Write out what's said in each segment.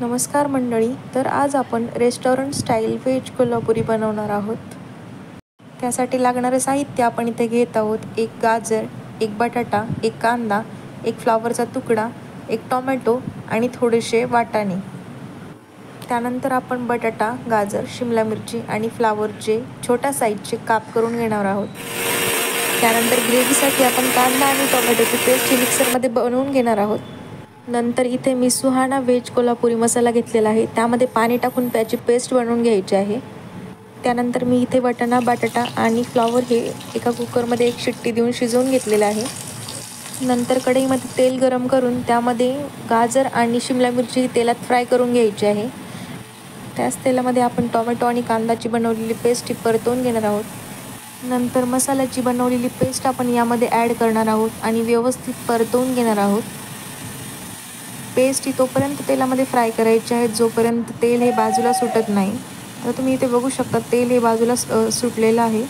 नमस्कार मंडळी. तर आज आपण रेस्टॉरंट स्टाईल व्हेज कोल्हापुरी बनवणार आहोत. त्यासाठी लागणारे साहित्य आपण इथे घेत आहोत. एक गाजर, एक बटाटा, एक कांदा, एक फ्लॉवरचा तुकडा, एक टोमॅटो आणि थोडेसे वाटाणे. त्यानंतर आपण बटाटा, गाजर, शिमला मिरची आणि फ्लॉवरचे छोट्या साईजचे काप करून घेणार आहोत. त्यानंतर ग्रेव्हीसाठी आपण कांदा आणि टोमॅटोची पेस्ट मिक्सरमध्ये बनवून घेणार आहोत. नंतर इथे मी सुहाना व्हेज कोल्हापुरी मसाला घेतलेला आहे. त्यामध्ये पाणी टाकून त्याची पेस्ट बनवून घ्यायची आहे. त्यानंतर मी इथे वाटाणा, बटाटा आणि फ्लॉवर हे एका कुकरमध्ये एक शिट्टी देऊन शिजवून घेतलेलं आहे. नंतर कढईमध्ये तेल गरम करून त्यामध्ये गाजर आणि शिमला मिरची तेलात फ्राय करून घ्यायची आहे. त्याच तेलामध्ये आपण टोमॅटो आणि कांदाची बनवलेली पेस्ट परतवून घेणार आहोत. नंतर मसाल्याची बनवलेली पेस्ट आपण यामध्ये ॲड करणार आहोत आणि व्यवस्थित परतवून घेणार आहोत. पेस्ट ही तोपर्यंत तेलामध्ये फ्राय करायची आहे जोपर्यंत तेल हे बाजूला सुटत नाही. आता तुम्ही इथे बघू शकता तेल हे बाजूला सुटलेलं आहे.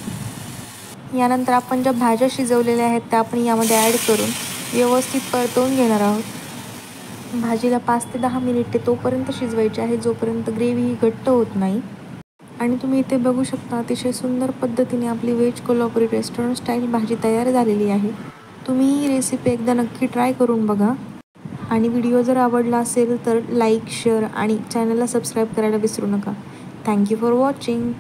यानंतर आपण ज्या भाज्या शिजवलेल्या आहेत त्या आपण यामध्ये ॲड करून व्यवस्थित परतवून घेणार आहोत. भाजीला 5 ते 10 मिनिटे तोपर्यंत शिजवायची आहे जोपर्यंत ग्रेव्ही ही घट्ट होत नाही. आणि तुम्ही इथे बघू शकता अतिशय सुंदर पद्धतीने आपली व्हेज कोल्हापुरी रेस्टॉरंट स्टाईल भाजी तयार झालेली आहे. तुम्ही ही रेसिपी एकदा नक्की ट्राय करून बघा. आणि व्हिडिओ जर आवडला असेल तर लाईक, शेअर आणि चॅनलला सबस्क्राईब करायला विसरू नका. Thank you for watching.